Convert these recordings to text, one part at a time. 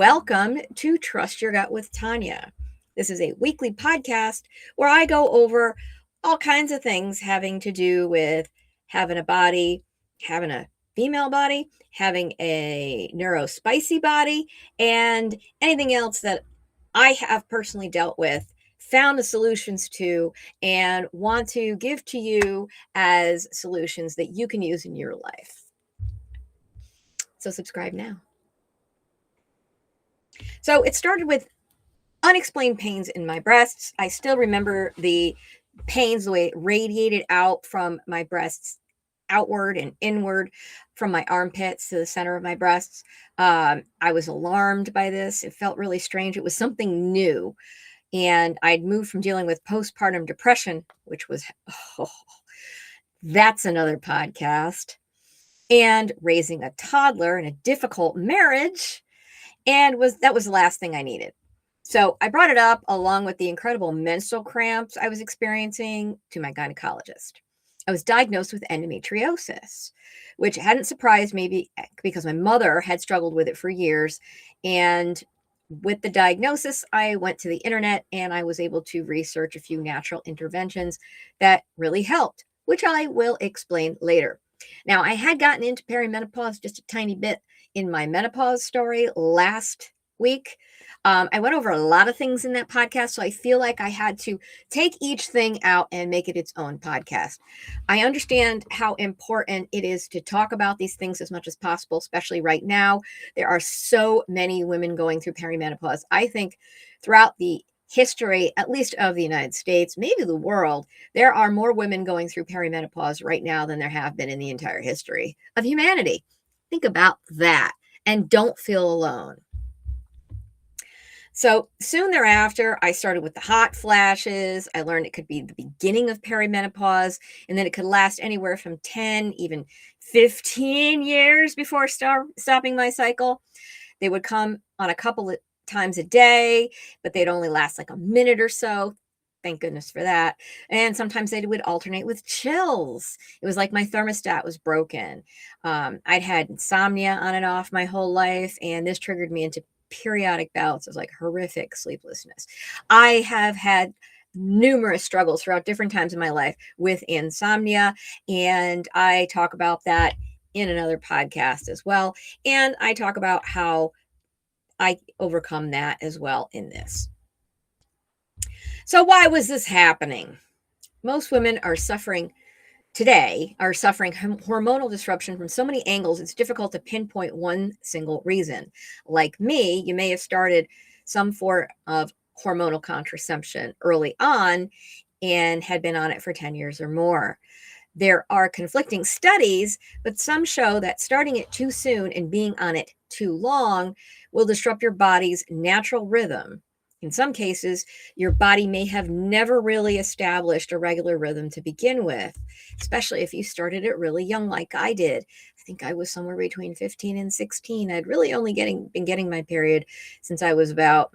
Welcome to Trust Your Gut with Tanya. This is a weekly podcast where I go over all kinds of things having to do with having a body, having a female body, having a neurospicy body, and anything else that I have personally dealt with, found the solutions to, and want to give to you as solutions that you can use in your life. So subscribe now. So it started with unexplained pains in my breasts. I still remember the pains, the way it radiated out from my breasts, outward and inward, from my armpits to the center of my breasts. I was alarmed by this. It felt really strange. It was something new. And I'd moved from dealing with postpartum depression, which was, that's another podcast, and raising a toddler in a difficult marriage. And that was the last thing I needed. So I brought it up along with the incredible menstrual cramps I was experiencing to my gynecologist. I was diagnosed with endometriosis, which hadn't surprised me because my mother had struggled with it for years. And with the diagnosis, I went to the internet and I was able to research a few natural interventions that really helped, which I will explain later. Now, I had gotten into perimenopause just a tiny bit in my menopause story last week. I went over a lot of things in that podcast, so I feel like I had to take each thing out and make it its own podcast. I understand how important it is to talk about these things as much as possible, especially right now. There are so many women going through perimenopause. I think throughout the history, at least of the United States, maybe the world, there are more women going through perimenopause right now than there have been in the entire history of humanity. Think about that and don't feel alone. So soon thereafter, I started with the hot flashes. I learned it could be the beginning of perimenopause, and then it could last anywhere from 10, even 15 years before stopping my cycle. They would come on a couple of times a day, but they'd only last like a minute or so. Thank goodness for that. And sometimes they would alternate with chills. It was like my thermostat was broken. I'd had insomnia on and off my whole life, and this triggered me into periodic bouts of like horrific sleeplessness. I have had numerous struggles throughout different times in my life with insomnia, and I talk about that in another podcast as well. And I talk about how I overcome that as well in this. So why was this happening? Most women today are suffering hormonal disruption from so many angles, it's difficult to pinpoint one single reason. Like me, you may have started some form of hormonal contraception early on and had been on it for 10 years or more. There are conflicting studies, but some show that starting it too soon and being on it too long will disrupt your body's natural rhythm. In some cases, your body may have never really established a regular rhythm to begin with, especially if you started it really young like I did. I think I was somewhere between 15 and 16. I'd really only been getting my period since I was about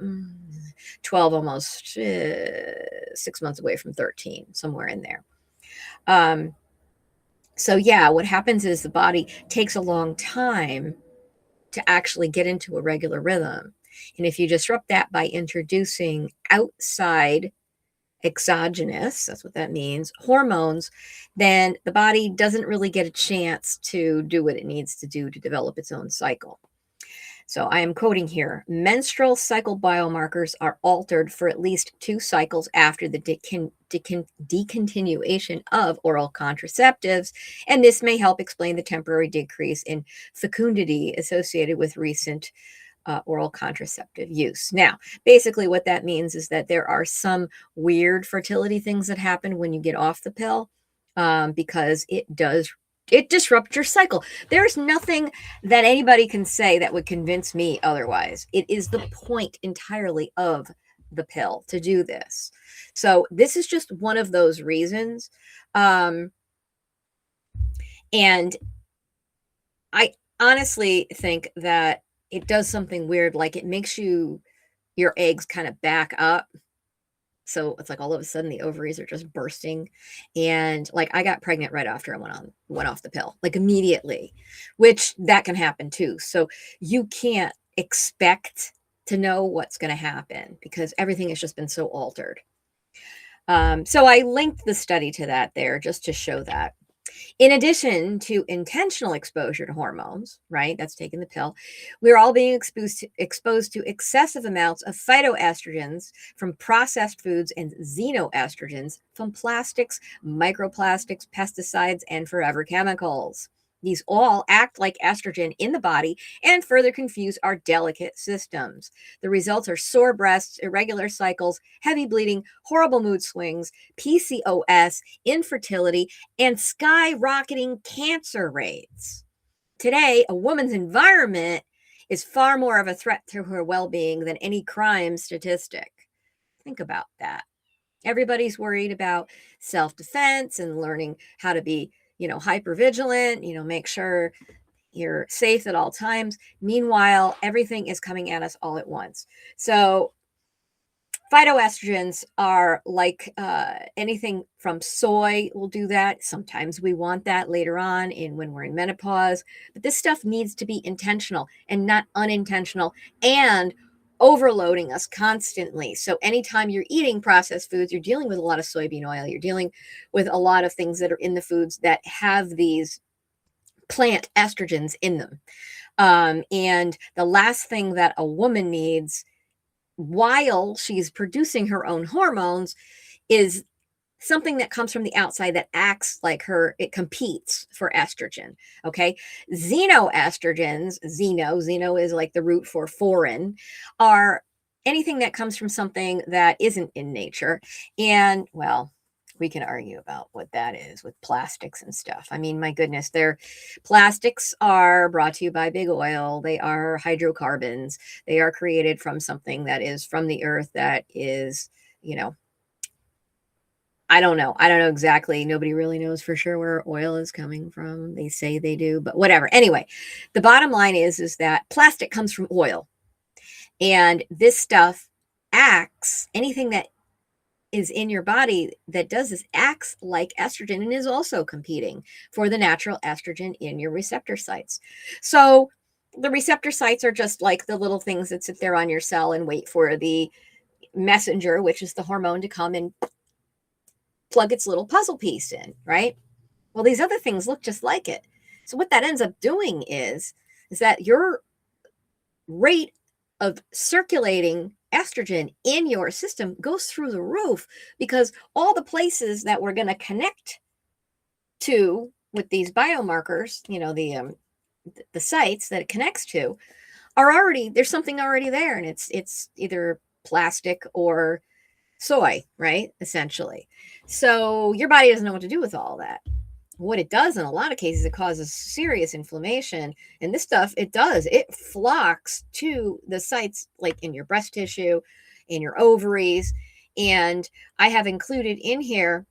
12, almost 6 months away from 13, somewhere in there. So yeah, what happens is the body takes a long time to actually get into a regular rhythm. And if you disrupt that by introducing outside exogenous, that's what that means, hormones, then the body doesn't really get a chance to do what it needs to do to develop its own cycle. So I am quoting here, menstrual cycle biomarkers are altered for at least 2 cycles after the decontinuation of oral contraceptives, and this may help explain the temporary decrease in fecundity associated with recent oral contraceptive use. Now, basically what that means is that there are some weird fertility things that happen when you get off the pill because it disrupts your cycle. There's nothing that anybody can say that would convince me otherwise. It is the point entirely of the pill to do this. So this is just one of those reasons. And I honestly think that it does something weird, like it makes your eggs kind of back up. So it's like all of a sudden the ovaries are just bursting. And like I got pregnant right after I went off the pill, like immediately, which that can happen too. So you can't expect to know what's going to happen because everything has just been so altered. So I linked the study to that there just to show that. In addition to intentional exposure to hormones, right? That's taking the pill. We're all being exposed to excessive amounts of phytoestrogens from processed foods and xenoestrogens from plastics, microplastics, pesticides, and forever chemicals. These all act like estrogen in the body and further confuse our delicate systems. The results are sore breasts, irregular cycles, heavy bleeding, horrible mood swings, PCOS, infertility, and skyrocketing cancer rates. Today, a woman's environment is far more of a threat to her well being than any crime statistic. Think about that. Everybody's worried about self defense and learning how to be, hyper vigilant, make sure you're safe at all times. Meanwhile, everything is coming at us all at once. So, phytoestrogens are like anything from soy will do that. Sometimes we want that later on when we're in menopause. But this stuff needs to be intentional and not unintentional and overloading us constantly. So anytime you're eating processed foods, you're dealing with a lot of soybean oil. You're dealing with a lot of things that are in the foods that have these plant estrogens in them. And the last thing that a woman needs while she's producing her own hormones is something that comes from the outside that acts like her, it competes for estrogen. Okay. Xenoestrogens, xeno is like the root for foreign, are anything that comes from something that isn't in nature. And well, we can argue about what that is with plastics and stuff. I mean, my goodness, plastics are brought to you by big oil. They are hydrocarbons. They are created from something that is from the earth that is, I don't know. I don't know exactly. Nobody really knows for sure where oil is coming from. They say they do, but whatever. Anyway, the bottom line is that plastic comes from oil. And this stuff anything that is in your body that does this acts like estrogen and is also competing for the natural estrogen in your receptor sites. So the receptor sites are just like the little things that sit there on your cell and wait for the messenger, which is the hormone, to come and plug its little puzzle piece in, right? Well, these other things look just like it. So what that ends up doing is that your rate of circulating estrogen in your system goes through the roof because all the places that we're going to connect to with these biomarkers, the sites that it connects to there's something already there, and it's either plastic or soy, right? Essentially. So your body doesn't know what to do with all that. What it does in a lot of cases, it causes serious inflammation. And this stuff, it flocks to the sites like in your breast tissue, in your ovaries. And I have included in here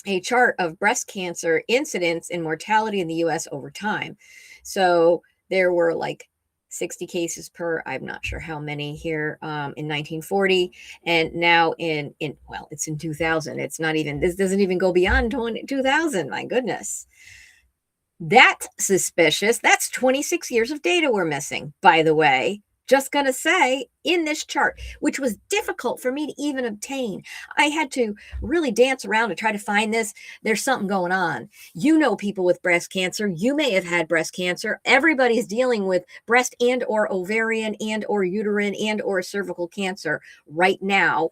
a chart of breast cancer incidence and mortality in the US over time. So there were like 60 cases per, I'm not sure how many here, in 1940, and now it's in 2000. It's not even, this doesn't even go beyond 2000. My goodness. That's suspicious. That's 26 years of data we're missing, by the way. Just going to say, in this chart, which was difficult for me to even obtain. I had to really dance around to try to find this. There's something going on. People with breast cancer. You may have had breast cancer. Everybody's dealing with breast and or ovarian and or uterine and or cervical cancer right now.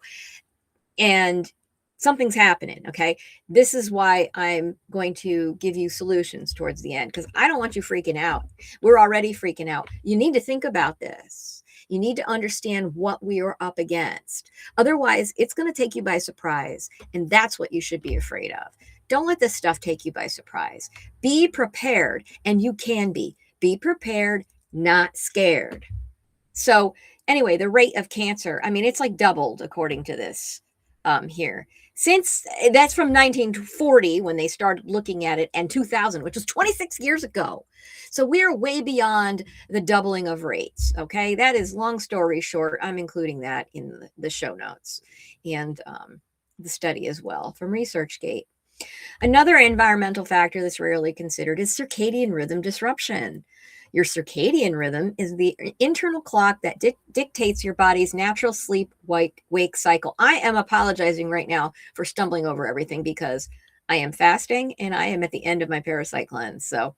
And something's happening, okay? This is why I'm going to give you solutions towards the end, because I don't want you freaking out. We're already freaking out. You need to think about this. You need to understand what we are up against. Otherwise, it's going to take you by surprise, and that's what you should be afraid of. Don't let this stuff take you by surprise. Be prepared, and you can be. Be prepared, not scared. So anyway, the rate of cancer, it's like doubled according to this here. Since that's from 1940 when they started looking at it, and 2000, which was 26 years ago. So we're way beyond the doubling of rates. Okay. That is, long story short. I'm including that in the show notes and the study as well from ResearchGate. Another environmental factor that's rarely considered is circadian rhythm disruption. Your circadian rhythm is the internal clock that dictates your body's natural sleep wake cycle. I am apologizing right now for stumbling over everything because I am fasting and I am at the end of my parasite cleanse. So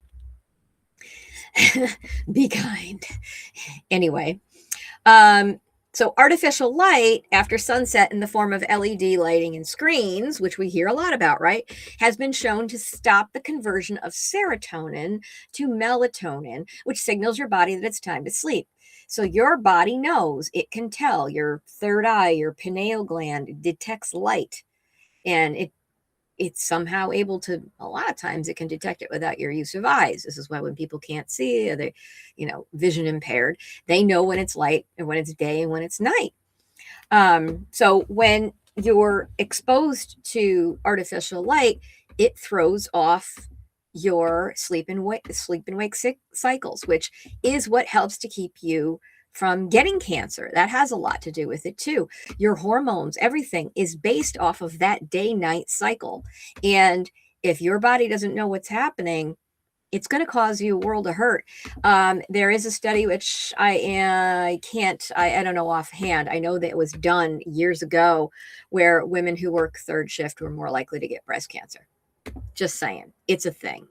be kind. Anyway, so artificial light after sunset in the form of LED lighting and screens, which we hear a lot about, right, has been shown to stop the conversion of serotonin to melatonin, which signals your body that it's time to sleep. So your body knows, it can tell, your third eye, your pineal gland detects light, and it's somehow able to, a lot of times it can detect it without your use of eyes. This is why when people can't see, or they, vision impaired, they know when it's light and when it's day and when it's night. So when you're exposed to artificial light, it throws off your sleep and wake cycles, which is what helps to keep you from getting cancer. That has a lot to do with it too. Your hormones, everything is based off of that day-night cycle. And if your body doesn't know what's happening, it's going to cause you a world of hurt. There is a study which I don't know offhand. I know that it was done years ago where women who work third shift were more likely to get breast cancer. Just saying, it's a thing.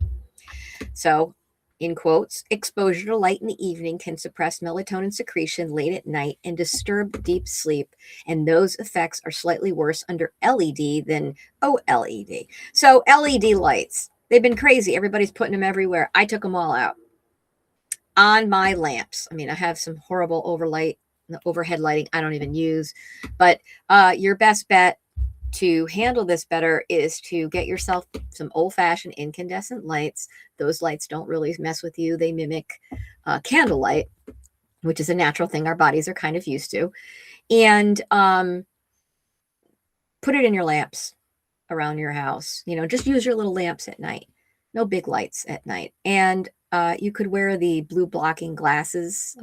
So, in quotes, exposure to light in the evening can suppress melatonin secretion late at night and disturb deep sleep. And those effects are slightly worse under LED than OLED. So LED lights, they've been crazy. Everybody's putting them everywhere. I took them all out on my lamps. I mean, I have some horrible overhead lighting I don't even use. But your best bet to handle this better is to get yourself some old-fashioned incandescent lights. Those lights don't really mess with you. They mimic candlelight, which is a natural thing our bodies are kind of used to. And put it in your lamps around your house. Just use your little lamps at night. No big lights at night. And you could wear the blue blocking glasses.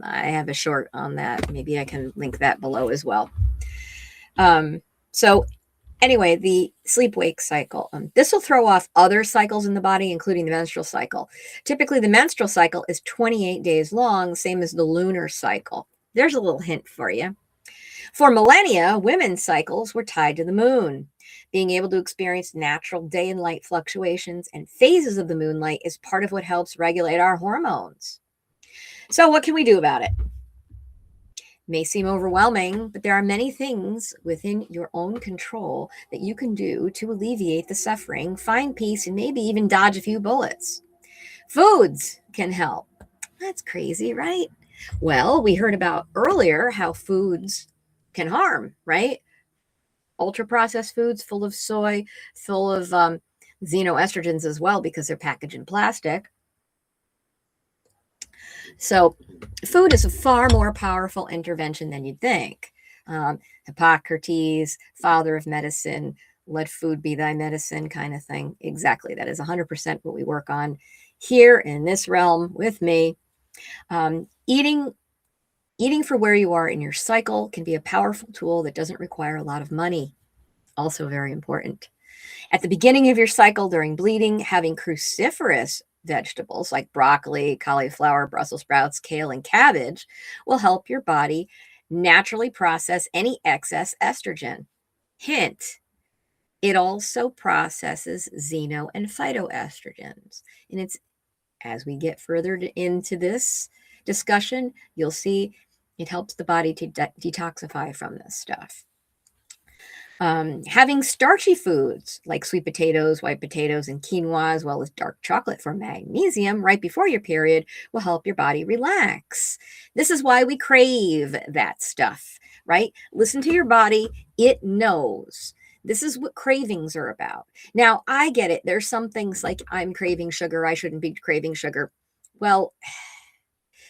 I have a short on that. Maybe I can link that below as well. So anyway, the sleep-wake cycle. This will throw off other cycles in the body, including the menstrual cycle. Typically, the menstrual cycle is 28 days long, same as the lunar cycle. There's a little hint for you. For millennia, women's cycles were tied to the moon. Being able to experience natural day and light fluctuations and phases of the moonlight is part of what helps regulate our hormones. So what can we do about it? May seem overwhelming, but there are many things within your own control that you can do to alleviate the suffering, find peace, and maybe even dodge a few bullets. Foods can help. That's crazy, right? Well, we heard about earlier how foods can harm, right? Ultra-processed foods full of soy, full of xenoestrogens as well because they're packaged in plastic. So food is a far more powerful intervention than you'd think. Hippocrates, father of medicine, let food be thy medicine kind of thing. Exactly. That is 100% what we work on here in this realm with me. Eating for where you are in your cycle can be a powerful tool that doesn't require a lot of money. Also very important. At the beginning of your cycle during bleeding, having cruciferous vegetables like broccoli, cauliflower, Brussels sprouts, kale, and cabbage will help your body naturally process any excess estrogen. Hint, it also processes xeno and phytoestrogens. And it's, as we get further into this discussion, you'll see it helps the body to detoxify from this stuff. Having starchy foods like sweet potatoes, white potatoes, and quinoa, as well as dark chocolate for magnesium right before your period will help your body relax. This is why we crave that stuff, right? Listen to your body. It knows. This is what cravings are about. Now, I get it. There's some things like I'm craving sugar. I shouldn't be craving sugar. Well,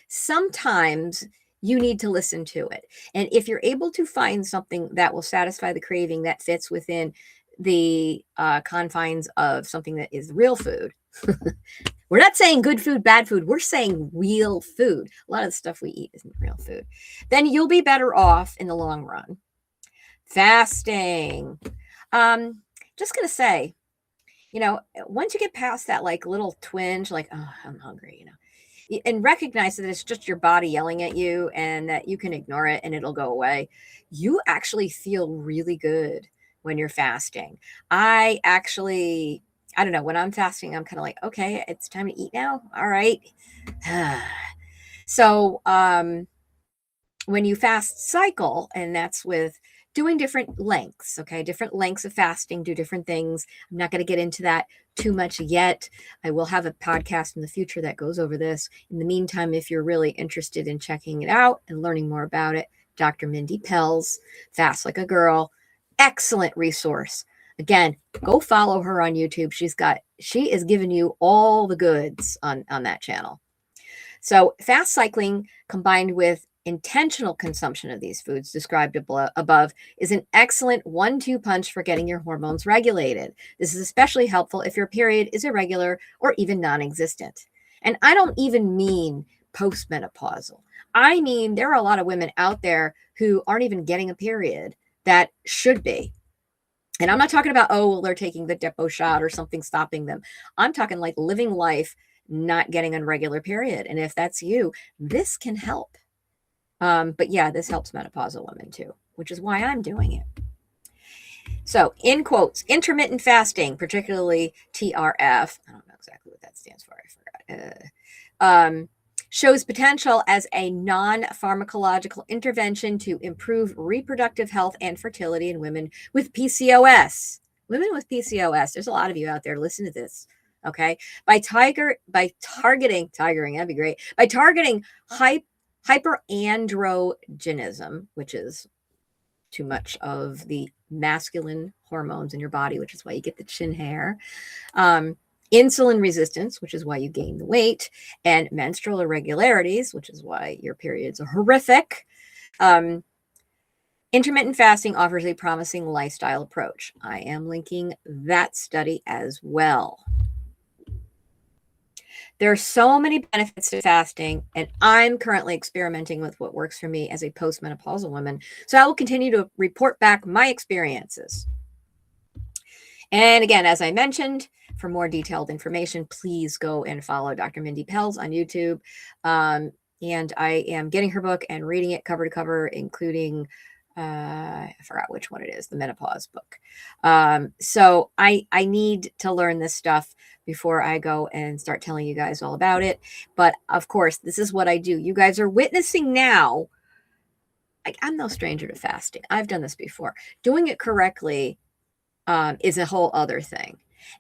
sometimes you need to listen to it. And if you're able to find something that will satisfy the craving that fits within the confines of something that is real food, we're not saying good food, bad food. We're saying real food. A lot of the stuff we eat isn't real food. Then you'll be better off in the long run. Fasting. Just going to say, once you get past that like little twinge, like, oh, I'm hungry, and recognize that it's just your body yelling at you and that you can ignore it and it'll go away. You actually feel really good when you're fasting. I don't know, when I'm fasting, I'm kind of like, okay, it's time to eat now. All right. So, when you fast cycle, and that's with doing different lengths, okay, different lengths of fasting, do different things. I'm not going to get into that too much yet. I will have a podcast in the future that goes over this. In the meantime, if you're really interested in checking it out and learning more about it, Dr. Mindy Pell's Fast Like a Girl, excellent resource. Again, go follow her on YouTube. She is giving you all the goods on that channel. So fast cycling combined with intentional consumption of these foods described above is an excellent 1-2 punch for getting your hormones regulated. This is especially helpful if your period is irregular or even non-existent. And I don't even mean postmenopausal. I mean, there are a lot of women out there who aren't even getting a period that should be. And I'm not talking about, oh, well, they're taking the Depo shot or something stopping them. I'm talking like living life, not getting a regular period. And if that's you, this can help. But yeah, this helps menopausal women too, which is why I'm doing it. So in quotes, intermittent fasting, particularly TRF, I don't know exactly what that stands for. I forgot. Shows potential as a non-pharmacological intervention to improve reproductive health and fertility in women with PCOS. Women with PCOS, there's a lot of you out there, listen to this, okay? By targeting, that'd be great. By targeting hyperandrogenism, which is too much of the masculine hormones in your body, which is why you get the chin hair, insulin resistance, which is why you gain the weight, and menstrual irregularities, which is why your periods are horrific. Intermittent fasting offers a promising lifestyle approach. I am linking that study as well. There are so many benefits to fasting, and I'm currently experimenting with what works for me as a postmenopausal woman. So I will continue to report back my experiences. And again, as I mentioned, for more detailed information, please go and follow Dr. Mindy Pell's on YouTube. And I am getting her book and reading it cover to cover, including, I forgot which one it is, the menopause book. So I need to learn this stuff before I go and start telling you guys all about it. But of course, this is what I do. You guys are witnessing now. I'm no stranger to fasting. I've done this before. Doing it correctly is a whole other thing.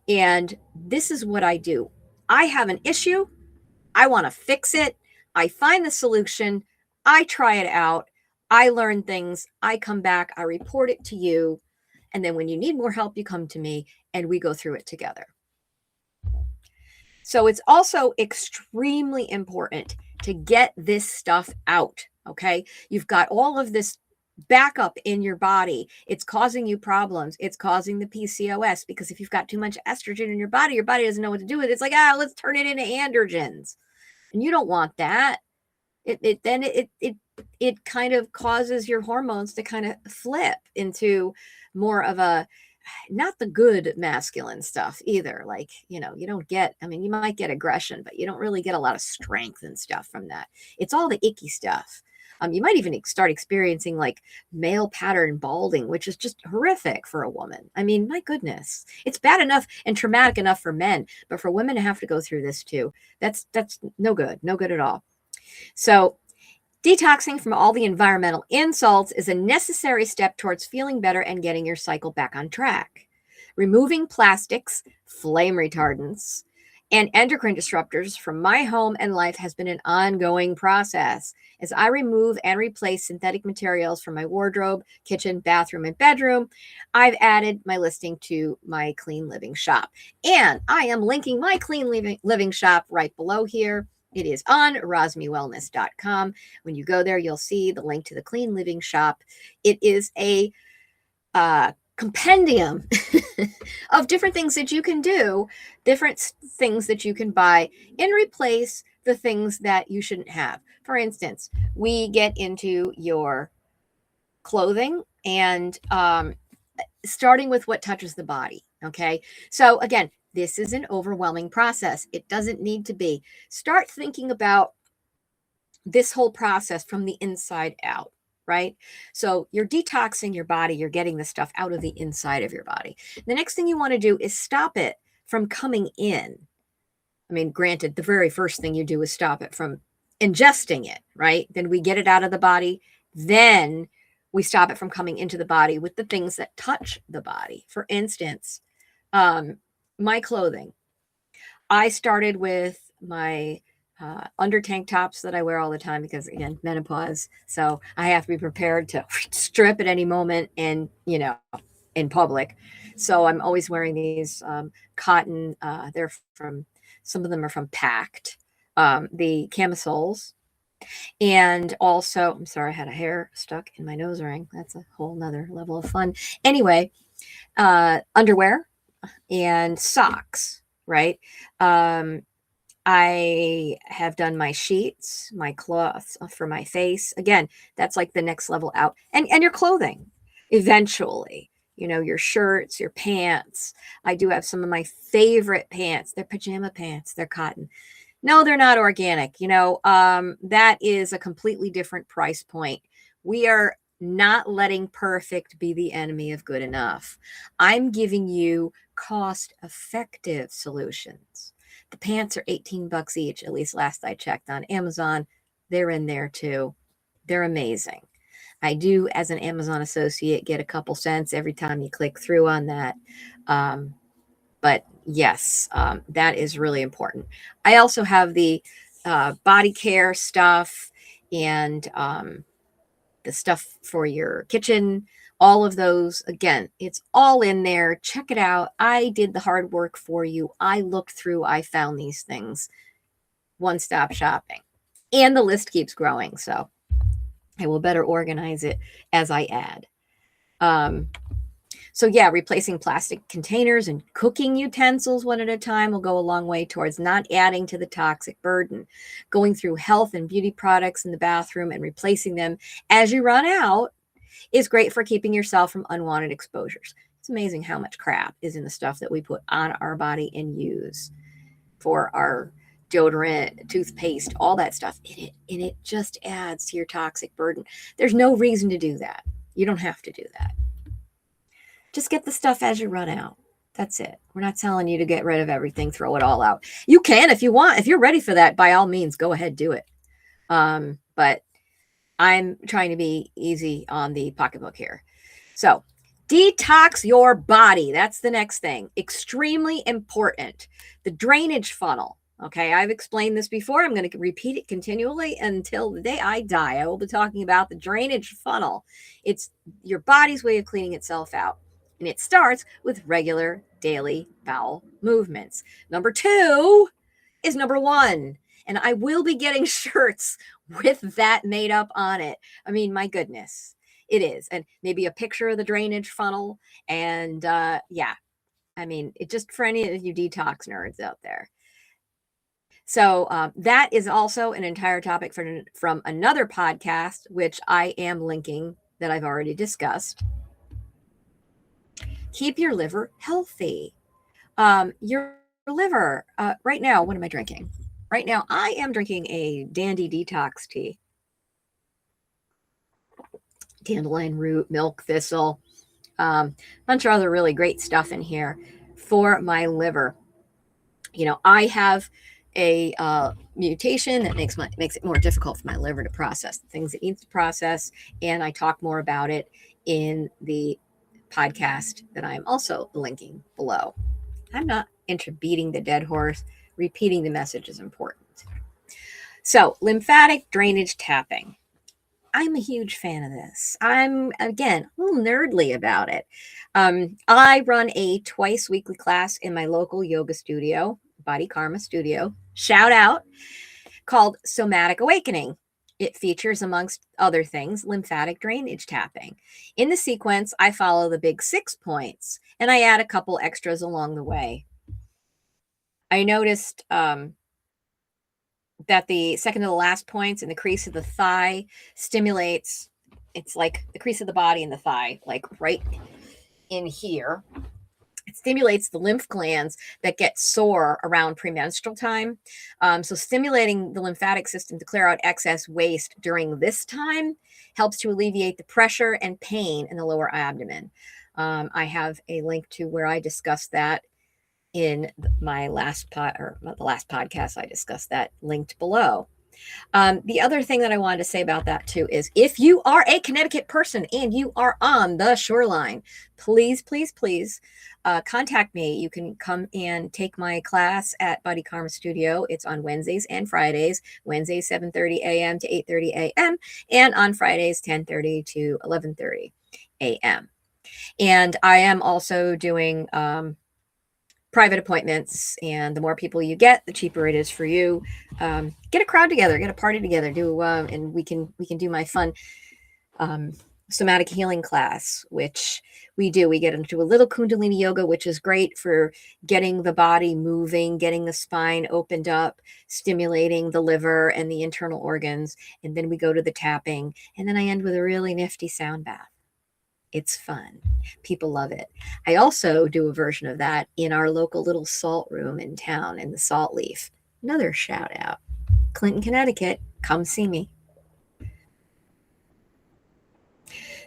And this is what I do. I have an issue. I want to fix it. I find the solution. I try it out. I learn things. I come back. I report it to you. And then when you need more help, you come to me and we go through it together. So it's also extremely important to get this stuff out. Okay. You've got all of this backup in your body. It's causing you problems. It's causing the PCOS, because if you've got too much estrogen in your body doesn't know what to do with it. It's like, let's turn it into androgens. And you don't want that. It kind of causes your hormones to kind of flip into more of a, not the good masculine stuff either. Like, you don't get, you might get aggression, but you don't really get a lot of strength and stuff from that. It's all the icky stuff. You might even start experiencing like male pattern balding, which is just horrific for a woman. My goodness, it's bad enough and traumatic enough for men, but for women to have to go through this too, that's no good at all. So detoxing from all the environmental insults is a necessary step towards feeling better and getting your cycle back on track. Removing plastics, flame retardants, and endocrine disruptors from my home and life has been an ongoing process. As I remove and replace synthetic materials from my wardrobe, kitchen, bathroom, and bedroom, I've added my listing to my Clean Living shop. And I am linking my Clean Living shop right below here. It is on rosmewellness.com. When you go there, you'll see the link to the Clean Living shop. It is a compendium of different things that you can do, different things that you can buy and replace the things that you shouldn't have. For instance, we get into your clothing and starting with what touches the body. Okay. So again, This is an overwhelming process. It doesn't need to be. Start thinking about this whole process from the inside out, right? So you're detoxing your body, you're getting the stuff out of the inside of your body. The next thing you want to do is stop it from coming in. I mean, granted, the very first thing you do is stop it from ingesting it, right? Then we get it out of the body. Then we stop it from coming into the body with the things that touch the body. For instance, my clothing. I started with my under tank tops that I wear all the time because, again, menopause. So I have to be prepared to strip at any moment and, in public. So I'm always wearing these cotton. Some of them are from Pact, the camisoles. And also, I'm sorry, I had a hair stuck in my nose ring. That's a whole nother level of fun. Anyway, underwear and socks, right? I have done my sheets, my cloths for my face. Again, that's like the next level out. And your clothing eventually, your shirts, your pants. I do have some of my favorite pants. They're pajama pants. They're cotton. No, they're not organic. That is a completely different price point. We are not letting perfect be the enemy of good enough. I'm giving you cost-effective solutions. The pants are $18 each, at least last I checked on Amazon. They're in there too. They're amazing. I do, as an Amazon associate, get a couple cents every time you click through on that. But yes, that is really important. I also have the body care stuff and the stuff for your kitchen. All of those, again, it's all in there. Check it out. I did the hard work for you. I looked through, I found these things. One-stop shopping. And the list keeps growing, so I will better organize it as I add. So yeah, replacing plastic containers and cooking utensils one at a time will go a long way towards not adding to the toxic burden. Going through health and beauty products in the bathroom and replacing them as you run out is great for keeping yourself from unwanted exposures. It's amazing how much crap is in the stuff that we put on our body and use for our deodorant, toothpaste, all that stuff. And it just adds to your toxic burden. There's no reason to do that. You don't have to do that. Just get the stuff as you run out. That's it. We're not telling you to get rid of everything, throw it all out. You can if you want. If you're ready for that, by all means, go ahead, do it. But I'm trying to be easy on the pocketbook here. So detox your body. That's the next thing. Extremely important. The drainage funnel. Okay, I've explained this before. I'm going to repeat it continually until the day I die. I will be talking about the drainage funnel. It's your body's way of cleaning itself out. And it starts with regular daily bowel movements. Number 2 is number 1. And I will be getting shirts with that made up on it. I mean, my goodness, it is. And maybe a picture of the drainage funnel. And yeah, I mean, it just for any of you detox nerds out there. So that is also an entire topic from another podcast, which I am linking that I've already discussed. Keep your liver healthy. Your liver, right now, what am I drinking? Right now, I am drinking a Dandy Detox tea. Dandelion root, milk thistle, bunch of other really great stuff in here for my liver. I have a mutation that makes it more difficult for my liver to process the things it needs to process, and I talk more about it in the podcast that I am also linking below. I'm not into beating the dead horse. Repeating the message is important. So, lymphatic drainage tapping. I'm a huge fan of this. I'm, again, a little nerdly about it. I run a twice weekly class in my local yoga studio, Body Karma Studio, shout out, called Somatic Awakening. It features, amongst other things, lymphatic drainage tapping. In the sequence, I follow the big 6 points, and I add a couple extras along the way. I noticed that the second to the last points in the crease of the thigh stimulates, it's like the crease of the body and the thigh, like right in here. It stimulates the lymph glands that get sore around premenstrual time. So stimulating the lymphatic system to clear out excess waste during this time helps to alleviate the pressure and pain in the lower abdomen. I have a link to where I discussed that in my last the last podcast. I discussed that, linked below. The other thing that I wanted to say about that too is if you are a Connecticut person and you are on the shoreline, please, please, please contact me. You can come and take my class at Body Karma Studio. It's on Wednesdays and Fridays, Wednesdays 7:30 a.m. to 8:30 a.m. and on Fridays 10:30 to 11:30 a.m. And I am also doing private appointments, and the more people you get, the cheaper it is for you. Get a crowd together, get a party together, and we can do my fun somatic healing class, which we do. We get into a little Kundalini yoga, which is great for getting the body moving, getting the spine opened up, stimulating the liver and the internal organs, and then we go to the tapping, and then I end with a really nifty sound bath. It's fun. People love it. I also do a version of that in our local little salt room in town in the Salt Leaf. Another shout out. Clinton, Connecticut, come see me.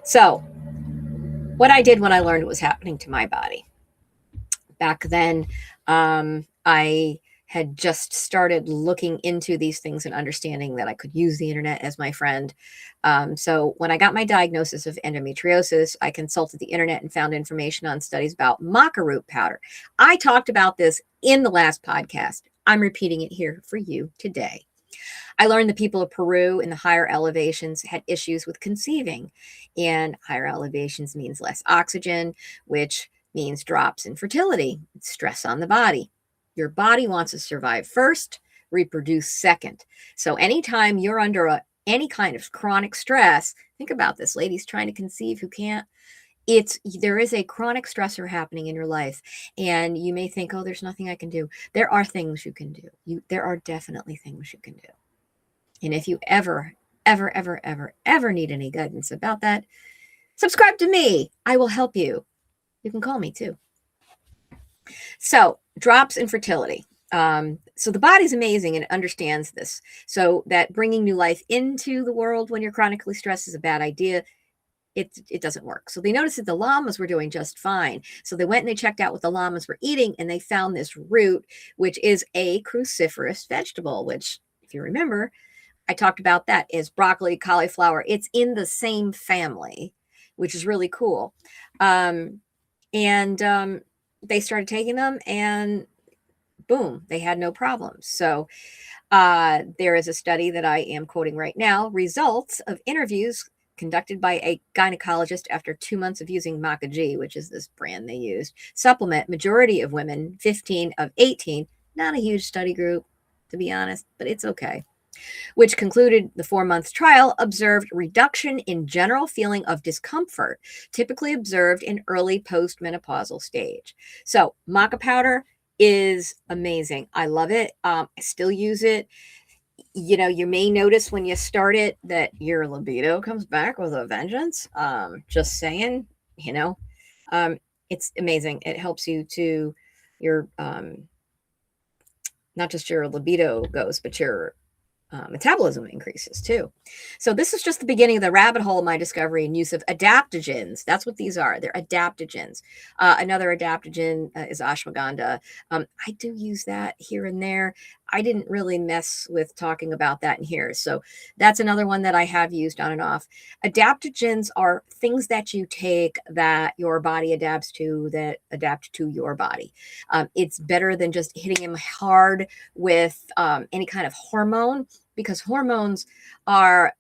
So, what I did when I learned what was happening to my body. Back then, I had just started looking into these things and understanding that I could use the internet as my friend. So when I got my diagnosis of endometriosis, I consulted the internet and found information on studies about maca root powder. I talked about this in the last podcast. I'm repeating it here for you today. I learned the people of Peru in the higher elevations had issues with conceiving, and higher elevations means less oxygen, which means drops in fertility, stress on the body. Your body wants to survive first, reproduce second. So anytime you're under any kind of chronic stress, think about this, ladies trying to conceive who can't. There is a chronic stressor happening in your life, and you may think, oh, there's nothing I can do. There are things you can do. There are definitely things you can do. And if you ever need any guidance about that, subscribe to me. I will help you. You can call me too. So drops in fertility. So the body's amazing and it understands this. So that bringing new life into the world when you're chronically stressed is a bad idea. It doesn't work. So they noticed that the llamas were doing just fine. So they went and they checked out what the llamas were eating, and they found this root, which is a cruciferous vegetable, which, if you remember, I talked about that is broccoli, cauliflower. It's in the same family, which is really cool. They started taking them, and boom, they had no problems. So there is a study that I am quoting right now, results of interviews conducted by a gynecologist after 2 months of using Maca G, which is this brand they used, supplement, majority of women, 15 of 18, not a huge study group, to be honest, but it's okay, which concluded the 4-month trial observed reduction in general feeling of discomfort, typically observed in early postmenopausal stage. So maca powder is amazing. I love it. I still use it. You know, you may notice when you start it that your libido comes back with a vengeance. Just saying, it's amazing. It helps you to your, not just your libido goes, but your metabolism increases too. So this is just the beginning of the rabbit hole of my discovery and use of adaptogens. That's what these are. They're adaptogens. Another adaptogen is ashwagandha. I do use that here and there. I didn't really mess with talking about that in here. So that's another one that I have used on and off. Adaptogens are things that you take that your body adapts to, that adapt to your body. It's better than just hitting them hard with any kind of hormone, because hormones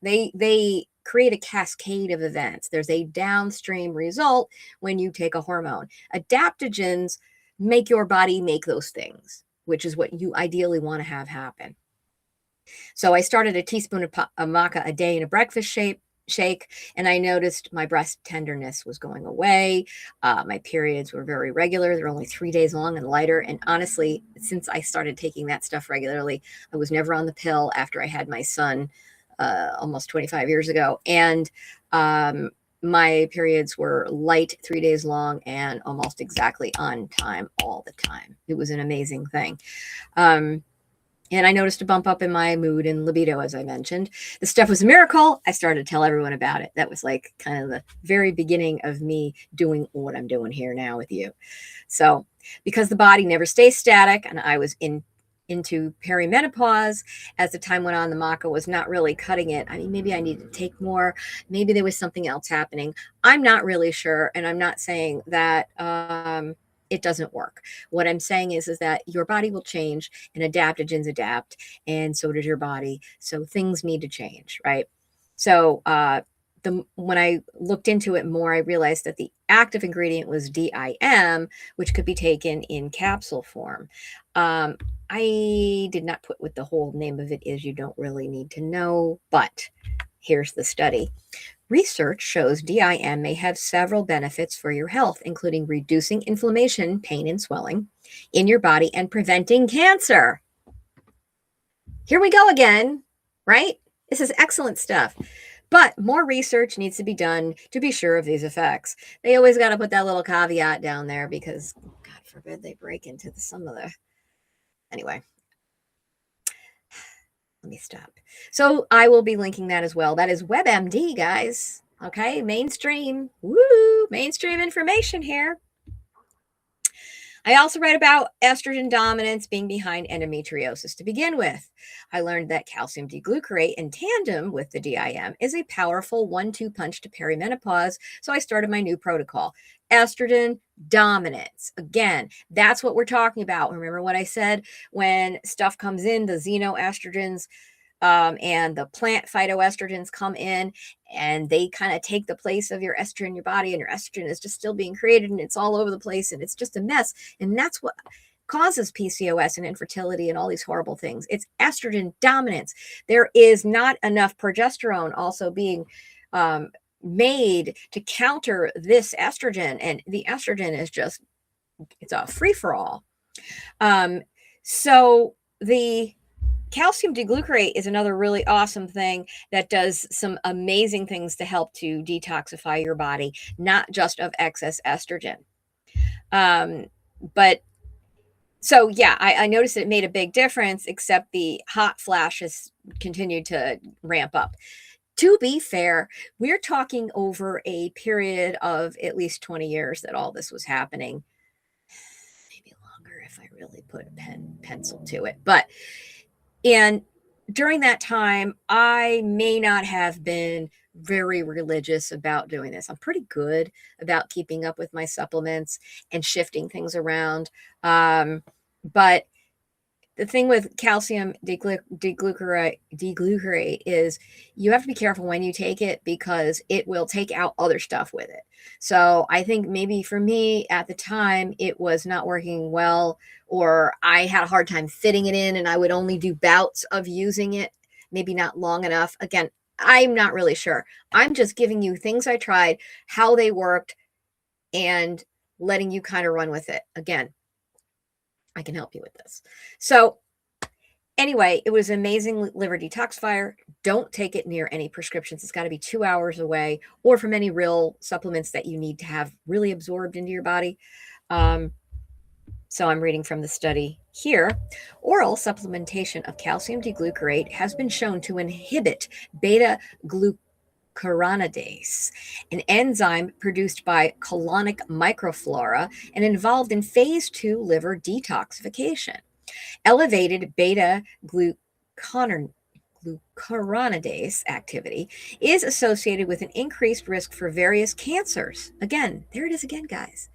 they create a cascade of events. There's a downstream result when you take a hormone. Adaptogens make your body make those things, which is what you ideally want to have happen. So I started a teaspoon of maca a day in a breakfast shake, and I noticed my breast tenderness was going away. My periods were very regular. They're only 3 days long and lighter. And honestly, since I started taking that stuff regularly, I was never on the pill after I had my son almost 25 years ago. And my periods were light, 3 days long, and almost exactly on time all the time. It was an amazing thing. And I noticed a bump up in my mood and libido, as I mentioned. The stuff was a miracle. I started to tell everyone about it. That was like kind of the very beginning of me doing what I'm doing here now with you. So because the body never stays static, and I was into perimenopause, as the time went on, the maca was not really cutting it. I mean, maybe I needed to take more. Maybe there was something else happening. I'm not really sure. And I'm not saying that it doesn't work. What I'm saying is that your body will change, and adaptogens adapt, and so does your body. So things need to change, right? So when I looked into it more, I realized that the active ingredient was DIM, which could be taken in capsule form. I did not put what the whole name of it is. You don't really need to know, but here's the study. Research shows DIM may have several benefits for your health, including reducing inflammation, pain, and swelling in your body and preventing cancer. Here we go again, right? This is excellent stuff. But more research needs to be done to be sure of these effects. They always got to put that little caveat down there because, God forbid, they break into some of the... Anyway, let me stop. So I will be linking that as well. That is WebMD, guys. Okay, mainstream. Woo! Mainstream information here. I also read about estrogen dominance being behind endometriosis to begin with. I learned that calcium D-glucarate in tandem with the DIM is a powerful 1-2 punch to perimenopause, so I started my new protocol. Estrogen dominance. Again, that's what we're talking about. Remember what I said? When stuff comes in, the xenoestrogens and the plant phytoestrogens come in, and they kind of take the place of your estrogen in your body, and your estrogen is just still being created, and it's all over the place, and it's just a mess. And that's what causes PCOS and infertility and all these horrible things. It's estrogen dominance. There is not enough progesterone also being made to counter this estrogen, and the estrogen is just, it's a free-for-all. So the calcium D-glucarate is another really awesome thing that does some amazing things to help to detoxify your body, not just of excess estrogen. But so, yeah, I noticed it made a big difference, except the hot flashes continued to ramp up. To be fair, we're talking over a period of at least 20 years that all this was happening. Maybe longer if I really put a pencil to it. And during that time, I may not have been very religious about doing this. I'm pretty good about keeping up with my supplements and shifting things around. But the thing with calcium D-glucarate is you have to be careful when you take it, because it will take out other stuff with it. So I think maybe for me at the time, it was not working well, or I had a hard time fitting it in, and I would only do bouts of using it, maybe not long enough. Again, I'm not really sure. I'm just giving you things I tried, how they worked, and letting you kind of run with it. Again, I can help you with this. So anyway, it was an amazing liver detoxifier. Don't take it near any prescriptions. It's got to be 2 hours away, or from any real supplements that you need to have really absorbed into your body. So I'm reading from the study here. Oral supplementation of calcium D-glucarate has been shown to inhibit beta-glucuronidase, an enzyme produced by colonic microflora and involved in phase 2 liver detoxification. Elevated beta-glucuronidase activity is associated with an increased risk for various cancers. Again, there it is again, guys.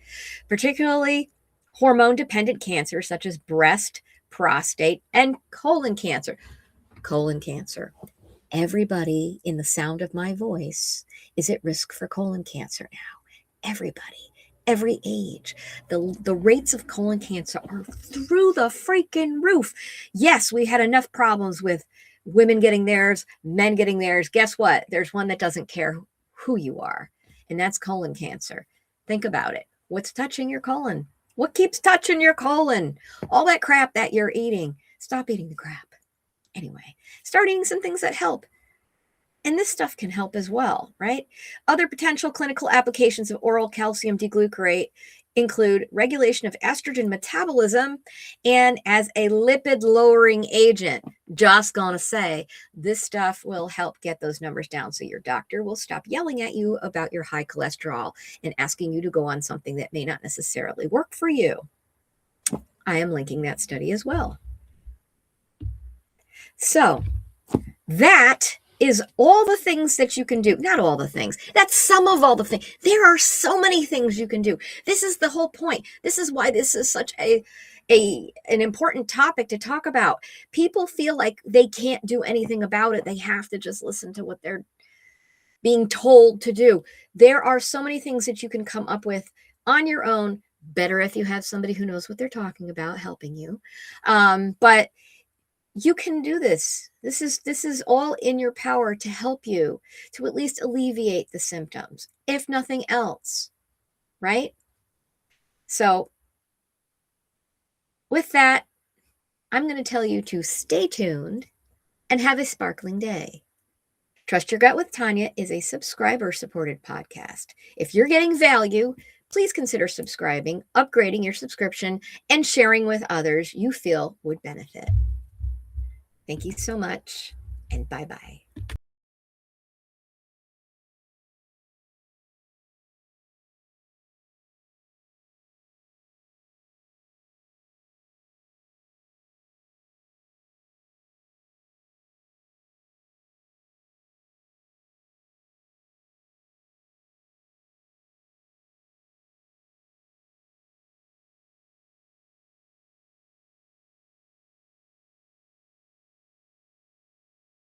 Particularly hormone-dependent cancers such as breast, prostate, and colon cancer. Colon cancer. Everybody in the sound of my voice is at risk for colon cancer now. Everybody. Every age. The rates of colon cancer are through the freaking roof. Yes, we had enough problems with women getting theirs, men getting theirs. Guess what? There's one that doesn't care who you are, and that's colon cancer. Think about it. What's touching your colon? What keeps touching your colon? All that crap that you're eating. Stop eating the crap. Anyway, start eating some things that help. And this stuff can help as well, right? Other potential clinical applications of oral calcium deglucarate include regulation of estrogen metabolism and as a lipid lowering agent. Just gonna say, this stuff will help get those numbers down so your doctor will stop yelling at you about your high cholesterol and asking you to go on something that may not necessarily work for you. I am linking that study as well. So that is all the things that you can do. Not all the things. That's some of all the things. There are so many things you can do. This is the whole point. This is why this is such an important topic to talk about. People feel like they can't do anything about it. They have to just listen to what they're being told to do. There are so many things that you can come up with on your own. Better if you have somebody who knows what they're talking about helping you. But you can do this. This is all in your power to help you to at least alleviate the symptoms, if nothing else, right? So with that, I'm going to tell you to stay tuned and have a sparkling day. Trust Your Gut with Tanya is a subscriber-supported podcast. If you're getting value, please consider subscribing, upgrading your subscription, and sharing with others you feel would benefit. Thank you so much, and bye-bye.